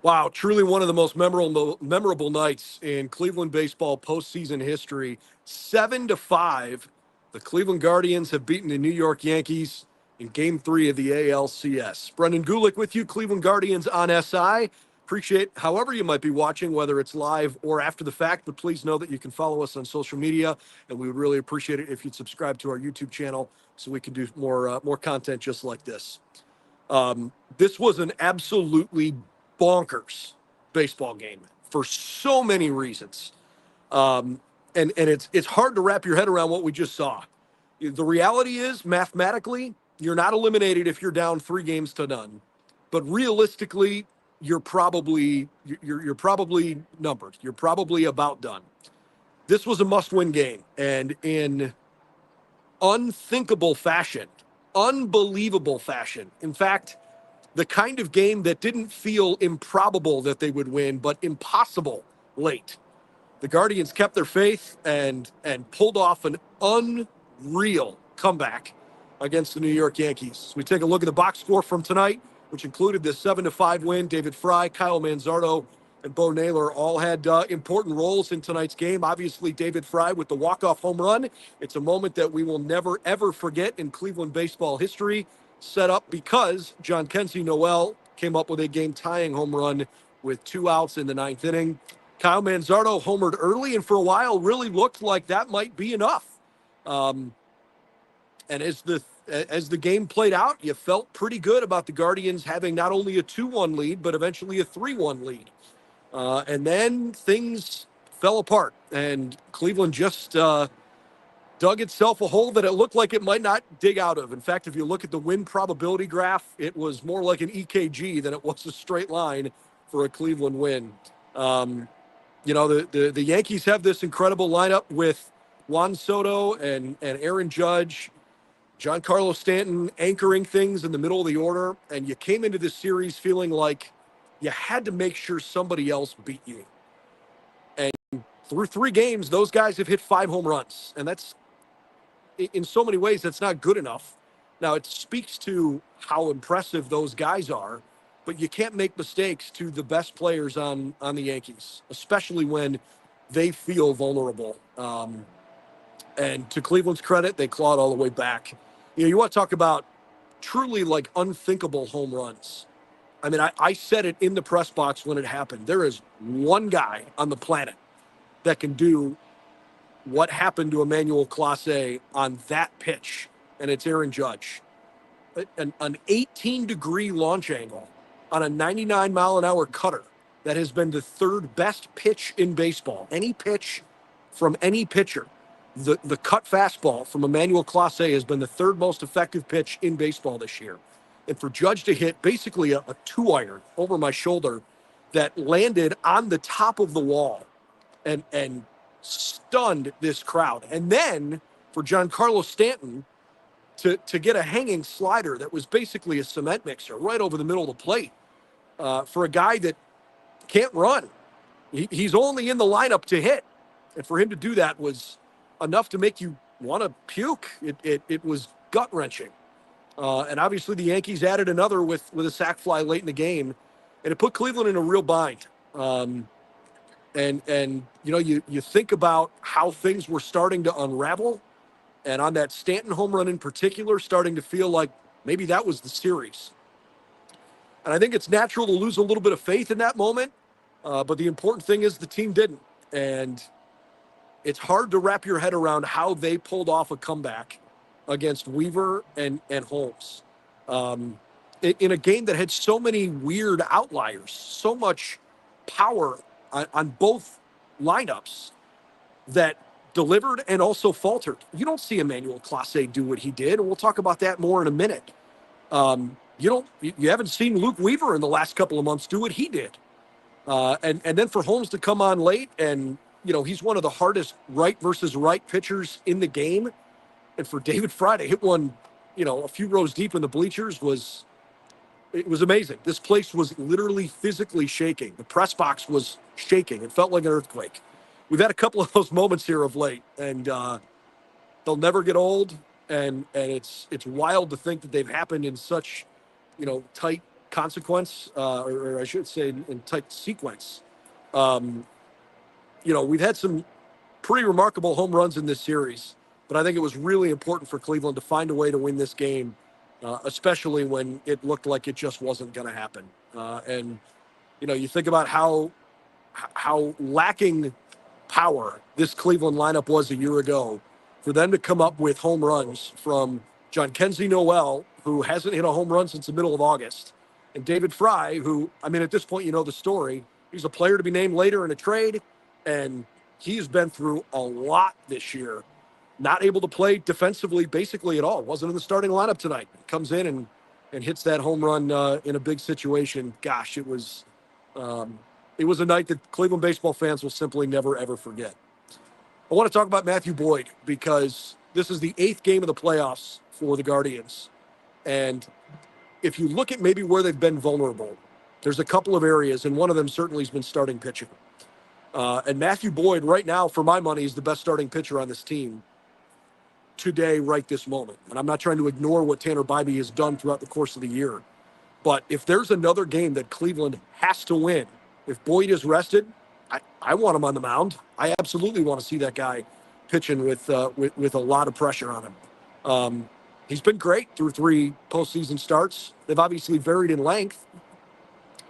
Wow, truly one of the most memorable nights in Cleveland baseball postseason history. 7-5, the Cleveland Guardians have beaten the New York Yankees in Game 3 of the ALCS. Brendan Gulick with you, Cleveland Guardians on SI. Appreciate however you might be watching, whether it's live or after the fact, but please know that you can follow us on social media, and we would really appreciate it if you'd subscribe to our YouTube channel so we can do more content just like this. This was an absolutely bonkers baseball game for so many reasons. And it's hard to wrap your head around what we just saw. The reality is, mathematically, you're not eliminated if you're down 3-0. But realistically, you're probably numbered. You're probably about done. This was a must-win game, and in unthinkable fashion, unbelievable fashion. In fact, the kind of game that didn't feel improbable that they would win, but impossible late. The Guardians kept their faith and pulled off an unreal comeback against the New York Yankees. We take a look at the box score from tonight, which included the 7-5 win. David Fry, Kyle Manzardo, and Bo Naylor all had important roles in tonight's game. Obviously, David Fry with the walk-off home run. It's a moment that we will never, ever forget in Cleveland baseball history, set up because Johnkensy Noel came up with a game-tying home run with 2 outs in the 9th inning. Kyle Manzardo homered early, and for a while really looked like that might be enough. And as the game played out, you felt pretty good about the Guardians having not only a 2-1 lead, but eventually a 3-1 lead. And then things fell apart, and Cleveland just dug itself a hole that it looked like it might not dig out of. In fact, if you look at the win probability graph, it was more like an EKG than it was a straight line for a Cleveland win. The Yankees have this incredible lineup with Juan Soto and Aaron Judge, Giancarlo Stanton anchoring things in the middle of the order, and you came into this series feeling like you had to make sure somebody else beat you. And through 3 games, those guys have hit 5 home runs, and that's, in so many ways, that's not good enough. Now, it speaks to how impressive those guys are, but you can't make mistakes to the best players on the Yankees, especially when they feel vulnerable. And to Cleveland's credit, they clawed all the way back. You want to talk about truly like unthinkable home runs. I mean, I said it in the press box when it happened. There is one guy on the planet that can do what happened to Emmanuel Clase on that pitch, and it's Aaron Judge. An 18-degree launch angle on a 99-mile-an-hour cutter that has been the 3rd best pitch in baseball. Any pitch from any pitcher. The cut fastball from Emmanuel Clase has been the 3rd most effective pitch in baseball this year. And for Judge to hit basically a 2-iron over my shoulder that landed on the top of the wall and stunned this crowd. And then for Giancarlo Stanton to get a hanging slider that was basically a cement mixer right over the middle of the plate for a guy that can't run. He's only in the lineup to hit. And for him to do that was enough to make you want to puke. It was gut-wrenching. And obviously the Yankees added another with a sac fly late in the game, and it put Cleveland in a real bind. And you think about how things were starting to unravel, and on that Stanton home run in particular, starting to feel like maybe that was the series. And I think it's natural to lose a little bit of faith in that moment, but the important thing is the team didn't. And it's hard to wrap your head around how they pulled off a comeback against Weaver and Holmes in a game that had so many weird outliers, so much power on both lineups that delivered and also faltered. You don't see Emmanuel Clase do what he did, and we'll talk about that more in a minute. You haven't seen Luke Weaver in the last couple of months do what he did. And then for Holmes to come on late, and he's one of the hardest right versus right pitchers in the game. And for David Fry to hit one, a few rows deep in the bleachers was amazing. This place was literally physically shaking. The press box was shaking. It felt like an earthquake. we've had a couple of those moments here of late, and they'll never get old. And it's wild to think that they've happened in such, tight consequence, or I should say, in tight sequence. Um, we've had some pretty remarkable home runs in this series, but I think it was really important for Cleveland to find a way to win this game, especially when it looked like it just wasn't going to happen. And you think about how lacking power this Cleveland lineup was a year ago. For them to come up with home runs from Johnkensy Noel, who hasn't hit a home run since the middle of August, and David Fry, who, I mean, at this point, you know the story. He's a player to be named later in a trade, and he's been through a lot this year. Not able to play defensively basically at all. Wasn't in the starting lineup tonight. Comes in and hits that home run in a big situation. Gosh, it was a night that Cleveland baseball fans will simply never, ever forget. I want to talk about Matthew Boyd because this is the 8th game of the playoffs for the Guardians. And if you look at maybe where they've been vulnerable, there's a couple of areas, and one of them certainly has been starting pitching. And Matthew Boyd, right now, for my money, is the best starting pitcher on this team today, right this moment. And I'm not trying to ignore what Tanner Bybee has done throughout the course of the year. But if there's another game that Cleveland has to win, if Boyd is rested, I want him on the mound. I absolutely want to see that guy pitching with a lot of pressure on him. He's been great through 3 postseason starts. They've obviously varied in length.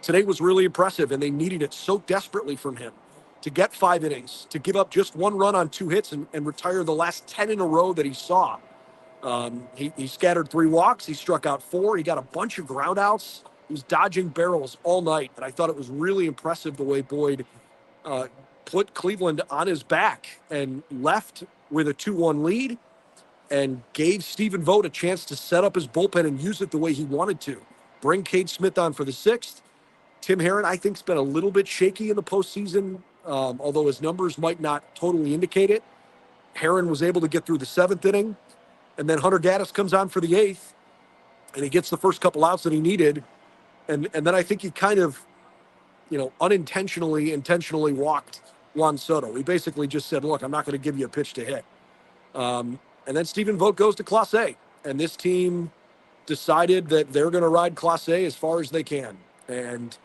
Today was really impressive, and they needed it so desperately from him to get 5 innings, to give up just 1 run on 2 hits and retire the last 10 in a row that he saw. He scattered 3 walks. He struck out 4. He got a bunch of ground outs. He was dodging barrels all night, and I thought it was really impressive the way Boyd put Cleveland on his back and left with a 2-1 lead and gave Stephen Vogt a chance to set up his bullpen and use it the way he wanted to. Bring Cade Smith on for the 6th. Tim Herron, I think, has been a little bit shaky in the postseason, although his numbers might not totally indicate it. Herron was able to get through the 7th inning, and then Hunter Gaddis comes on for the 8th, and he gets the first couple outs that he needed. And then I think he kind of, intentionally walked Juan Soto. He basically just said, look, I'm not going to give you a pitch to hit. And then Stephen Vogt goes to Clase. And this team decided that they're going to ride Clase as far as they can. And,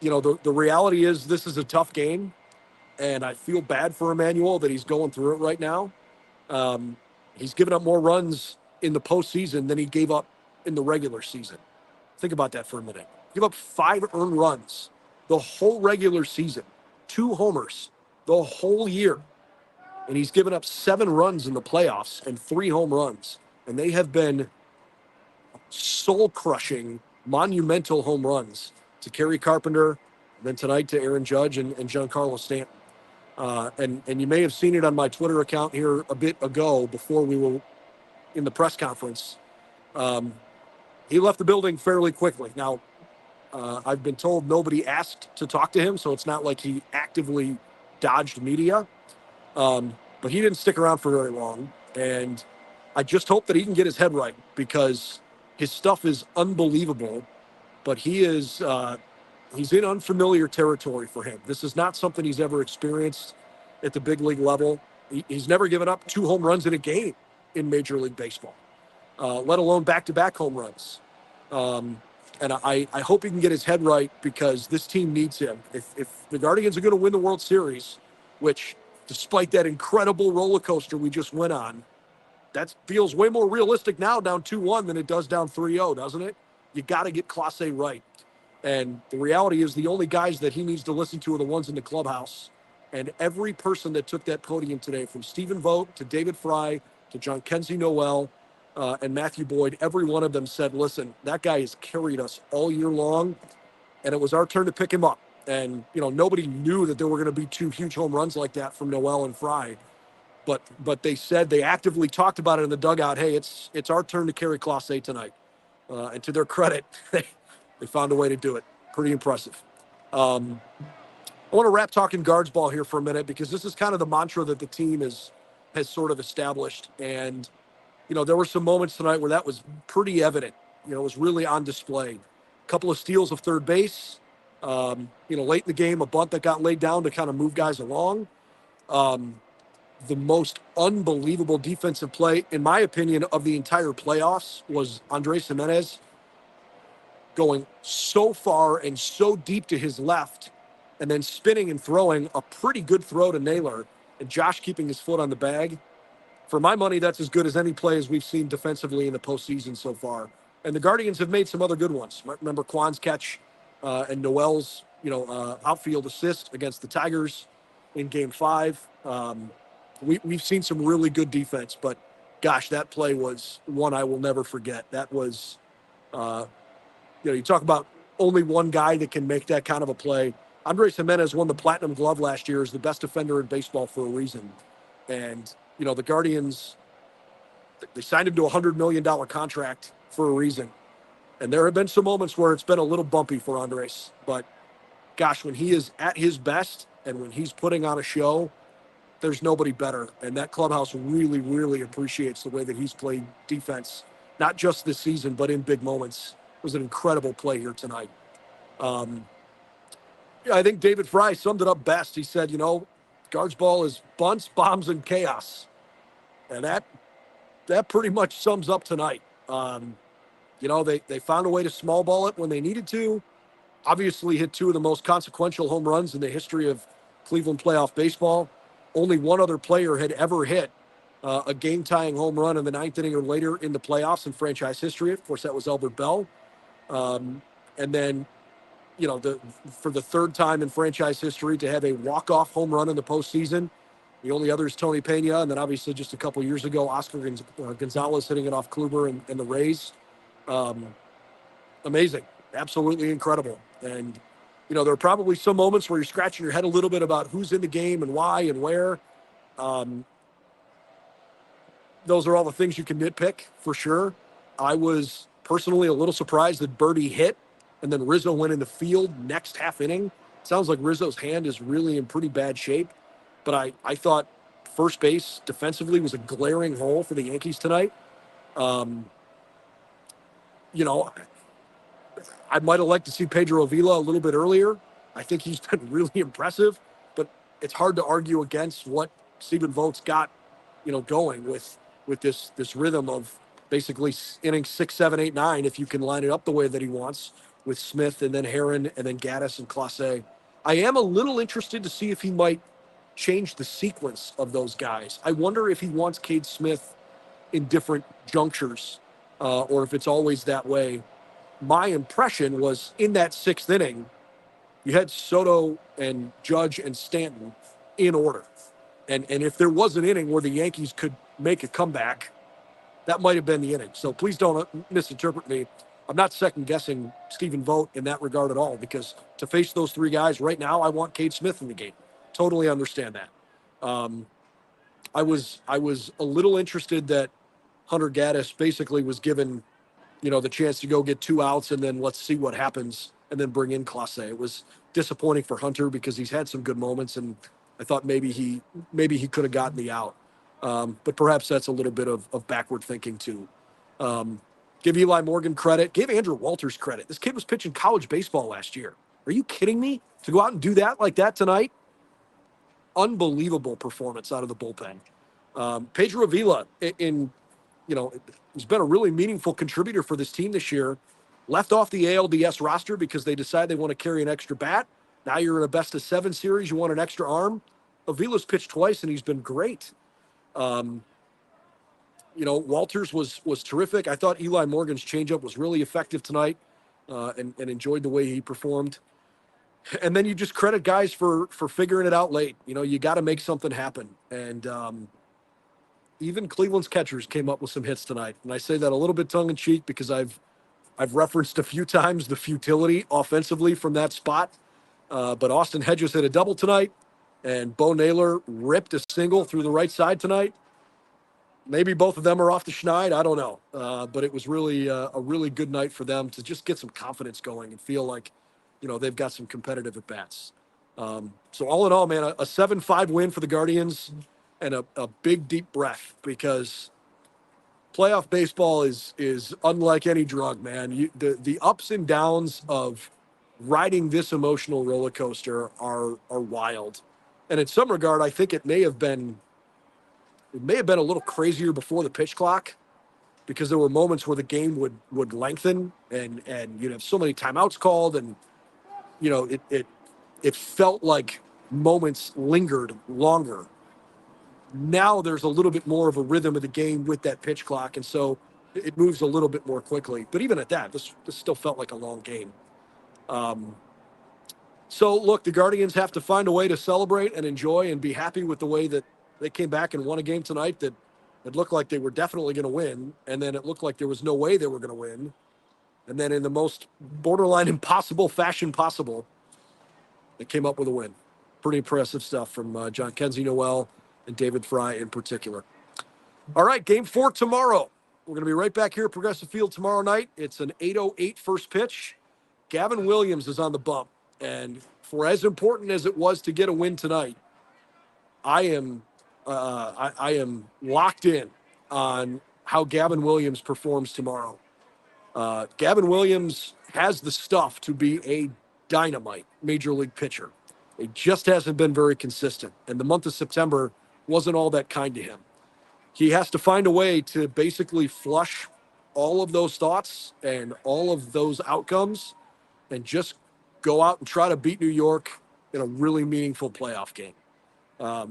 the reality is this is a tough game. And I feel bad for Emmanuel that he's going through it right now. He's given up more runs in the postseason than he gave up in the regular season. Think about that for a minute. Give up 5 earned runs the whole regular season, 2 homers the whole year. And he's given up 7 runs in the playoffs and 3 home runs. And they have been soul-crushing, monumental home runs to Kerry Carpenter, and then tonight to Aaron Judge and Giancarlo Stanton. And you may have seen it on my Twitter account here a bit ago before we were in the press conference. He left the building fairly quickly. Now, I've been told nobody asked to talk to him, so it's not like he actively dodged media. But he didn't stick around for very long. And I just hope that he can get his head right because his stuff is unbelievable. But he's in unfamiliar territory for him. This is not something he's ever experienced at the big league level. He's never given up 2 home runs in a game in Major League Baseball, let alone back-to-back home runs. And I hope he can get his head right because this team needs him. If the Guardians are going to win the World Series, which, despite that incredible roller coaster we just went on, that feels way more realistic now down 2-1 than it does down 3-0, doesn't it? You got to get Clase right. And the reality is the only guys that he needs to listen to are the ones in the clubhouse. And every person that took that podium today, from Stephen Vogt to David Fry to Johnkensy Noel and Matthew Boyd, every one of them said, listen, that guy has carried us all year long, and it was our turn to pick him up. And, nobody knew that there were going to be 2 huge home runs like that from Noel and Fry. But they said, they actively talked about it in the dugout, hey, it's our turn to carry Clase tonight. And to their credit, they found a way to do it. Pretty impressive. I want to wrap talking guards ball here for a minute because this is kind of the mantra that the team has sort of established. And, there were some moments tonight where that was pretty evident. It was really on display. A couple of steals of third base, Late in the game, a bunt that got laid down to kind of move guys along. Um, the most unbelievable defensive play, in my opinion, of the entire playoffs was Andres Gimenez going so far and so deep to his left and then spinning and throwing a pretty good throw to Naylor and Josh keeping his foot on the bag. For my money, that's as good as any play as we've seen defensively in the postseason so far. And the Guardians have made some other good ones. Remember Kwan's catch and Noel's, outfield assist against the Tigers in Game 5. We've seen some really good defense, but gosh, that play was one I will never forget. That was, you talk about only one guy that can make that kind of a play. Andres Gimenez won the Platinum Glove last year as the best defender in baseball for a reason. And, the Guardians, they signed him to a $100 million contract for a reason. And there have been some moments where it's been a little bumpy for Andres. But gosh, when he is at his best and when he's putting on a show, there's nobody better. And that clubhouse really, really appreciates the way that he's played defense, not just this season, but in big moments. It was an incredible play here tonight. I think David Fry summed it up best. He said, Guards ball is bunts, bombs, and chaos. And that pretty much sums up tonight. They found a way to small ball it when they needed to. Obviously hit two of the most consequential home runs in the history of Cleveland playoff baseball. Only one other player had ever hit a game-tying home run in the ninth inning or later in the playoffs in franchise history. Of course, that was Albert Bell. And then, for the third time in franchise history to have a walk-off home run in the postseason. The only other is Tony Pena, and then obviously just a couple years ago, Oscar Gonzalez hitting it off Kluber and the Rays. Amazing. Absolutely incredible. And, there are probably some moments where you're scratching your head a little bit about who's in the game and why and where. Those are all the things you can nitpick, for sure. I was personally a little surprised that Birdie hit, and then Rizzo went in the field next half inning. Sounds like Rizzo's hand is really in pretty bad shape. But I thought first base defensively was a glaring hole for the Yankees tonight. I might have liked to see Pedro Avila a little bit earlier. I think he's been really impressive, but it's hard to argue against what Stephen Vogt's got, going with this rhythm of basically innings 6, 7, 8, 9, if you can line it up the way that he wants with Smith and then Herron and then Gaddis and Clase. I am a little interested to see if he might change the sequence of those guys. I wonder if he wants Cade Smith in different junctures or if it's always that way. My impression was in that sixth inning, you had Soto and Judge and Stanton in order. And if there was an inning where the Yankees could make a comeback, that might have been the inning. So please don't misinterpret me. I'm not second-guessing Stephen Vogt in that regard at all, because to face those three guys right now, I want Cade Smith in the game. Totally understand that. I was a little interested that Hunter Gaddis basically was given, the chance to go get 2 outs and then let's see what happens and then bring in Clase. It was disappointing for Hunter because he's had some good moments and I thought maybe he could have gotten the out. But perhaps that's a little bit of backward thinking too. Give Eli Morgan credit. Give Andrew Walters credit. This kid was pitching college baseball last year. Are you kidding me? To go out and do that like that tonight? Unbelievable performance out of the bullpen. Pedro Avila, he's been a really meaningful contributor for this team this year. Left off the ALDS roster because they decide they want to carry an extra bat. Now you're in a best-of-7 series. You want an extra arm. Avila's pitched twice, and he's been great. Walters was terrific. I thought Eli Morgan's changeup was really effective tonight and enjoyed the way he performed. And then you just credit guys for figuring it out late. You got to make something happen. And even Cleveland's catchers came up with some hits tonight. And I say that a little bit tongue-in-cheek because I've referenced a few times the futility offensively from that spot. But Austin Hedges hit a double tonight, and Bo Naylor ripped a single through the right side tonight. Maybe both of them are off the schneid. I don't know. But it was really a really good night for them to just get some confidence going and feel like, they've got some competitive at-bats. So all in all, man, a 7-5 win for the Guardians and a big, deep breath because playoff baseball is unlike any drug, man. The ups and downs of riding this emotional roller coaster are wild. And in some regard, I think it may have been a little crazier before the pitch clock because there were moments where the game would lengthen and you'd have so many timeouts called, and it felt like moments lingered longer. Now there's a little bit more of a rhythm of the game with that pitch clock, and so it moves a little bit more quickly. But even at that, this still felt like a long game. Um, so look, the Guardians have to find a way to celebrate and enjoy and be happy with the way that they came back and won a game tonight that it looked like they were definitely going to win, and then it looked like there was no way they were going to win, and then in the most borderline impossible fashion possible, they came up with a win. Pretty impressive stuff from Johnkensy, Noel, and David Fry in particular. All right, game 4 tomorrow. We're going to be right back here at Progressive Field tomorrow night. It's an 8:08 first pitch. Gavin Williams is on the bump. And for as important as it was to get a win tonight, I am locked in on how Gavin Williams performs tomorrow. Gavin Williams has the stuff to be a dynamite major league pitcher. It just hasn't been very consistent. And the month of September wasn't all that kind to him. He has to find a way to basically flush all of those thoughts and all of those outcomes and just go out and try to beat New York in a really meaningful playoff game. A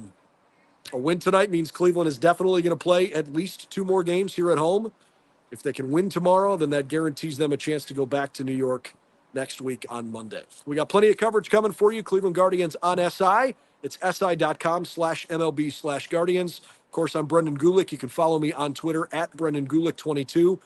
win tonight means Cleveland is definitely going to play at least 2 more games here at home. If they can win tomorrow, then that guarantees them a chance to go back to New York next week on Monday. We got plenty of coverage coming for you. Cleveland Guardians on SI. It's si.com/MLB/Guardians. Of course, I'm Brendan Gulick. You can follow me on Twitter at Brendan Gulick22.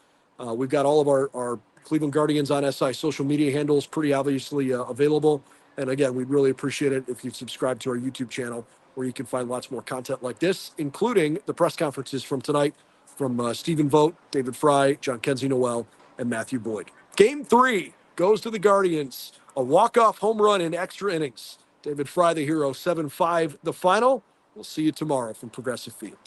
We've got all of our Cleveland Guardians on SI social media handles pretty obviously available. And again, we'd really appreciate it if you subscribe to our YouTube channel, where you can find lots more content like this, including the press conferences from tonight from Stephen Vogt, David Fry, Johnkensy, Noel, and Matthew Boyd. Game 3 goes to the Guardians. A walk-off home run in extra innings. David Fry, the hero, 7-5 the final. We'll see you tomorrow from Progressive Field.